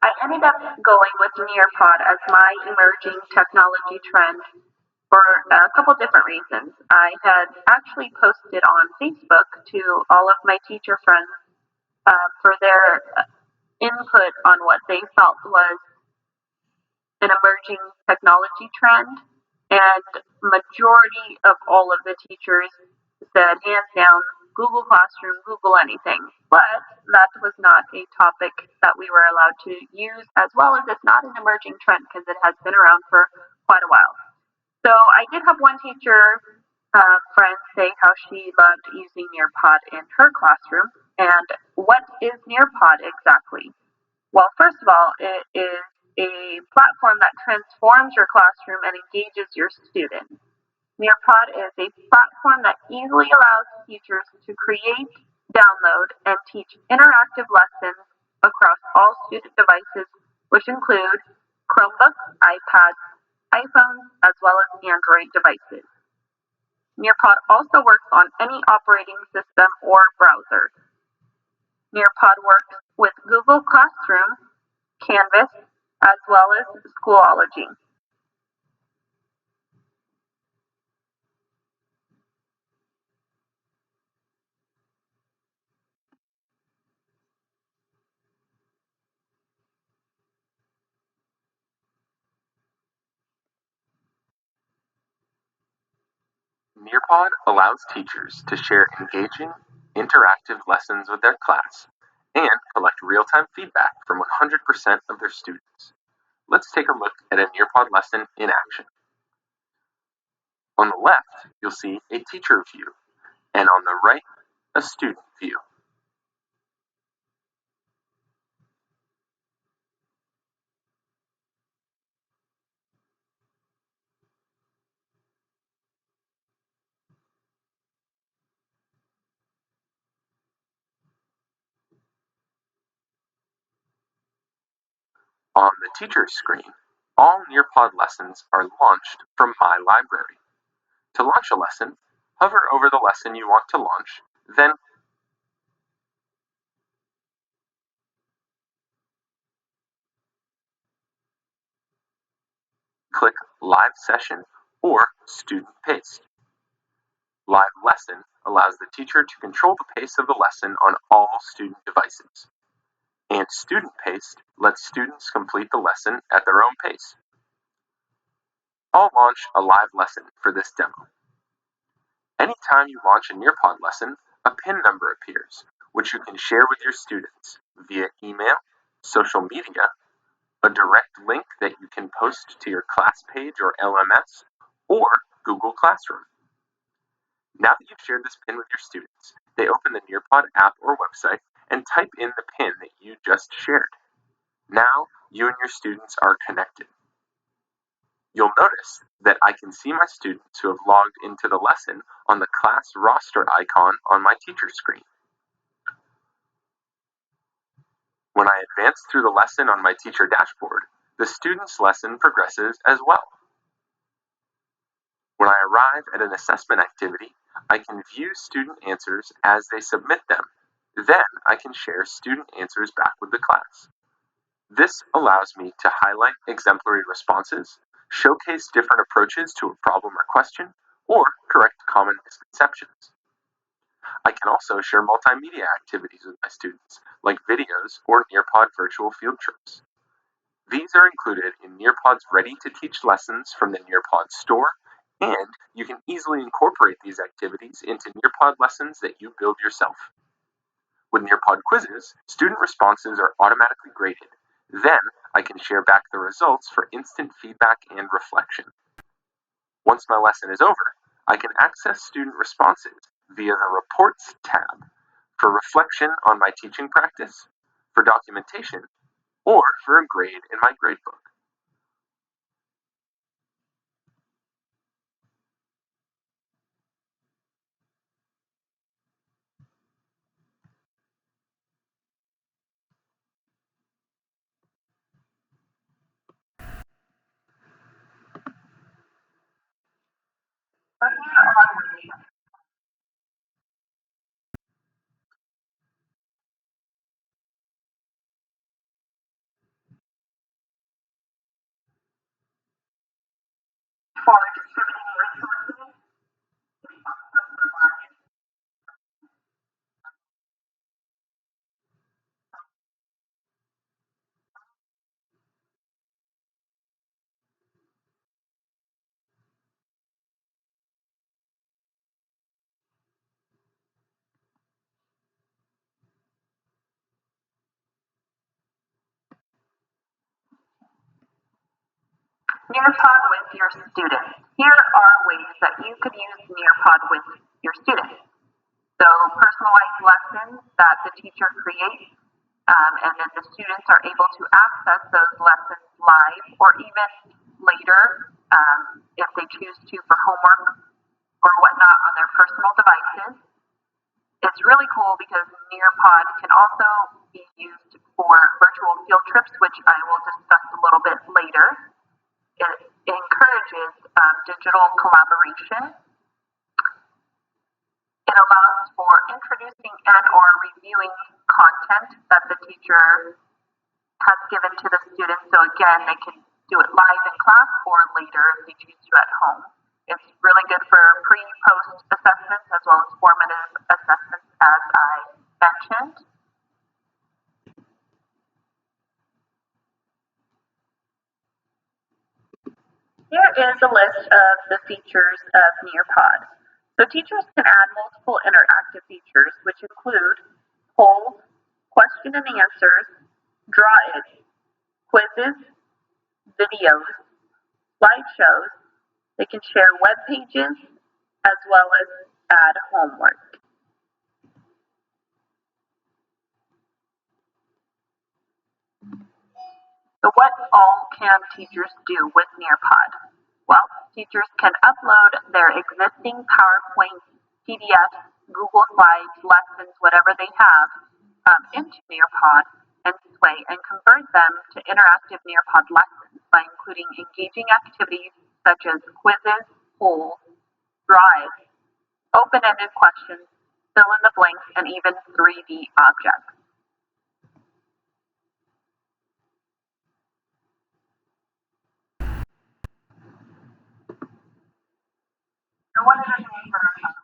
I ended up going with Nearpod as my emerging technology trend for a couple different reasons. I had actually posted on Facebook to all of my teacher friends for their input on what they felt was an emerging technology trend, and majority of all of the teachers said hands down Google Classroom, Google anything. But that was not a topic that we were allowed to use, as well as it's not an emerging trend because it has been around for quite a while. So I did have one teacher friend say how she loved using Nearpod in her classroom. And what is Nearpod exactly? Well, first of all, it is a platform that transforms your classroom and engages your students. Nearpod is a platform that easily allows teachers to create, download, and teach interactive lessons across all student devices, which include Chromebooks, iPads, iPhones, as well as Android devices. Nearpod also works on any operating system or browser. Nearpod works with Google Classroom, Canvas, as well as Schoology. Nearpod allows teachers to share engaging, interactive lessons with their class and collect real-time feedback from 100% of their students. Let's take a look at a Nearpod lesson in action. On the left, you'll see a teacher view, and on the right, a student view. On the teacher's screen, all Nearpod lessons are launched from My Library. To launch a lesson, hover over the lesson you want to launch, then click Live Session or Student Paced. Live Lesson allows the teacher to control the pace of the lesson on all student devices. And Student Paced lets students complete the lesson at their own pace. I'll launch a live lesson for this demo. Anytime you launch a Nearpod lesson, a PIN number appears, which you can share with your students via email, social media, a direct link that you can post to your class page or LMS, or Google Classroom. Now that you've shared this PIN with your students, they open the Nearpod app or website and type in the PIN that you just shared. Now, you and your students are connected. You'll notice that I can see my students who have logged into the lesson on the class roster icon on my teacher screen. When I advance through the lesson on my teacher dashboard, the student's lesson progresses as well. When I arrive at an assessment activity, I can view student answers as they submit them. Then I can share student answers back with the class. This allows me to highlight exemplary responses, showcase different approaches to a problem or question, or correct common misconceptions. I can also share multimedia activities with my students, like videos or Nearpod virtual field trips. These are included in Nearpod's ready-to-teach lessons from the Nearpod store, and you can easily incorporate these activities into Nearpod lessons that you build yourself. With Nearpod quizzes, student responses are automatically graded. Then, I can share back the results for instant feedback and reflection. Once my lesson is over, I can access student responses via the Reports tab for reflection on my teaching practice, for documentation, or for a grade in my gradebook. for distributing resources. Nearpod with your students. Here are ways that you could use Nearpod with your students. So personalized lessons that the teacher creates, and then the students are able to access those lessons live or even later if they choose to for homework or whatnot on their personal devices. It's really cool because Nearpod can also be used for virtual field trips, which I will discuss a little bit later. It encourages digital collaboration. It allows for introducing and or reviewing content that the teacher has given to the students. So again, they can do it live in class or later if they choose to at home. It's really good for pre-post assessments as well as formative assessments, as I mentioned. Here is a list of the features of Nearpod. So teachers can add multiple interactive features, which include polls, question and answers, draw-it, quizzes, videos, slideshows. They can share web pages as well as add homework. So what all can teachers do with Nearpod? Well, teachers can upload their existing PowerPoint, PDFs, Google Slides, lessons, whatever they have, into Nearpod and Sway and convert them to interactive Nearpod lessons by including engaging activities such as quizzes, polls, drives, open-ended questions, fill in the blanks, and even 3D objects. So one of the things that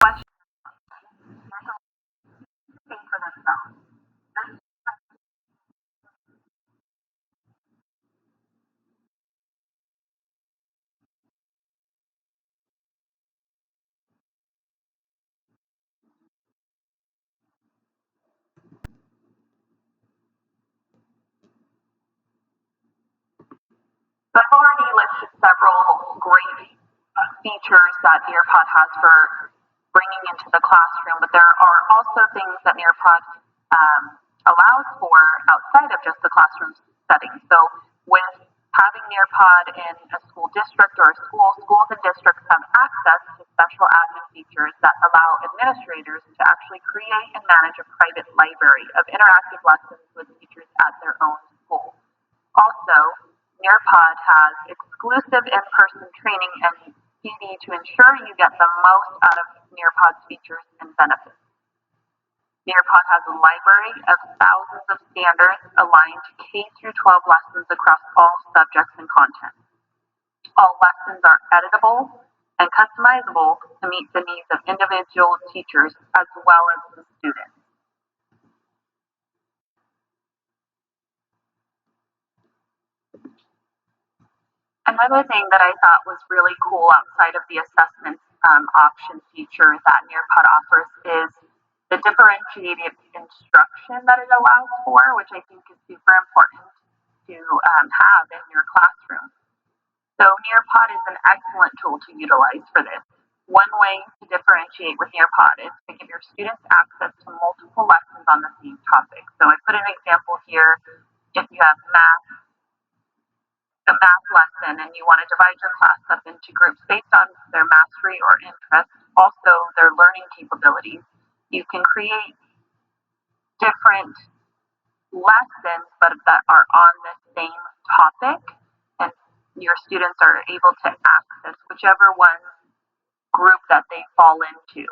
question for themselves. So I've already listed several great features that Nearpod has for bringing into the classroom, but there are also things that Nearpod allows for outside of just the classroom setting. So with having Nearpod in a school district or a school, schools and districts have access to special admin features that allow administrators to actually create and manage a private library of interactive lessons with teachers at their own school. Also, Nearpod has exclusive in-person training and PD to ensure you get the most out of Nearpod's features and benefits. Nearpod has a library of thousands of standards aligned to K through 12 lessons across all subjects and content. All lessons are editable and customizable to meet the needs of individual teachers as well as the students. Another thing that I thought was really cool outside of the assessment option feature that Nearpod offers is the differentiated instruction that it allows for, which I think is super important. to have in your classroom. So Nearpod is an excellent tool to utilize for this. One way to differentiate with Nearpod is to give your students access to multiple lessons on the same topic. So I put an example here. If you have a math lesson and you want to divide your class up into groups based on their mastery or interest, also their learning capabilities, you can create different lessons but that are on the same topic, and your students are able to access whichever one group that they fall into.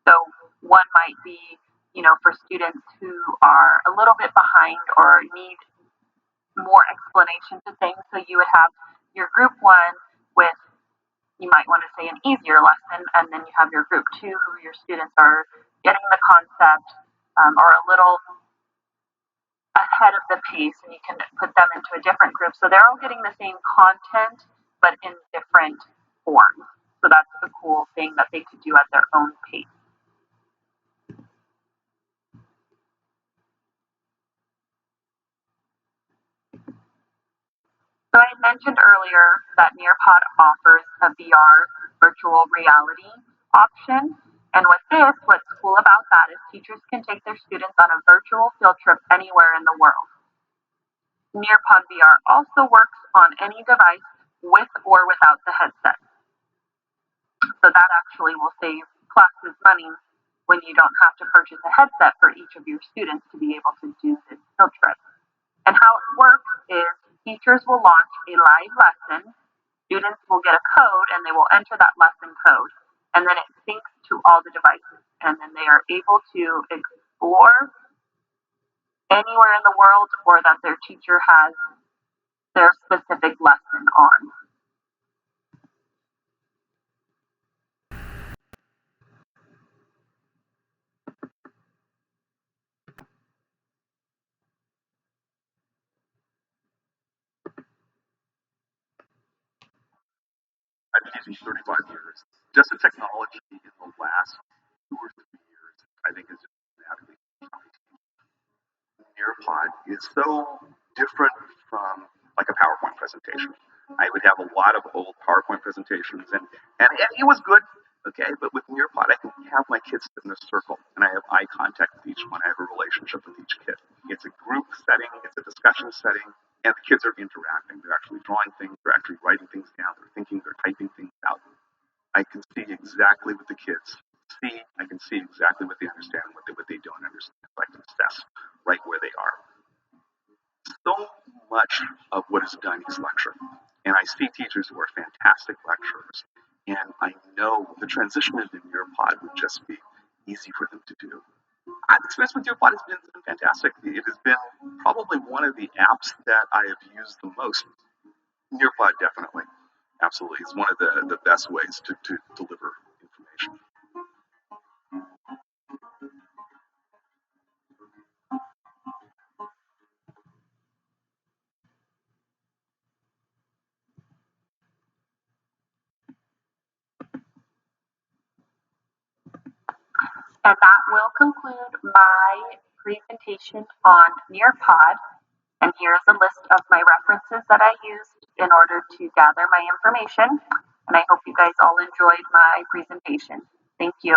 So one might be, for students who are a little bit behind or need more explanation to things. So you would have your group one with, you might want to say, an easier lesson, and then you have your group two who your students are getting the concept, or a little ahead of the pace, and you can put them into a different group. So they're all getting the same content, but in different forms. So that's the cool thing that they could do at their own pace. So I mentioned earlier that Nearpod offers a VR virtual reality option. And with this, what's cool about that is teachers can take their students on a virtual field trip anywhere in the world. Nearpod VR also works on any device with or without the headset. So that actually will save classes money when you don't have to purchase a headset for each of your students to be able to do this field trip. And how it works is teachers will launch a live lesson, students will get a code, and they will enter that lesson code. And then it syncs to all the devices. And then they are able to explore anywhere in the world or that their teacher has their specific lesson on. I've been using 35 years. Just the technology in the last 2 or 3 years, I think, is just dramatically Nearpod is so different from like a PowerPoint presentation. I would have a lot of old PowerPoint presentations, and it was good, okay. But with Nearpod, I can have my kids sit in a circle, and I have eye contact with each one. I have a relationship with each kid. It's a group setting, it's a discussion setting, and the kids are interacting. They're actually drawing things, they're actually writing things down, they're thinking, they're typing things out. I can see exactly what the kids see. I can see exactly what they understand, what they don't understand. I can assess right where they are. So much of what is done is lecture. And I see teachers who are fantastic lecturers. And I know the transition into Nearpod would just be easy for them to do. The experience with Nearpod has been fantastic. It has been probably one of the apps that I have used the most. Nearpod, definitely. Absolutely. It's one of the best ways to deliver information. And that will conclude my presentation on Nearpod. And here's a list of my references that I used in order to gather my information. And I hope you guys all enjoyed my presentation. Thank you.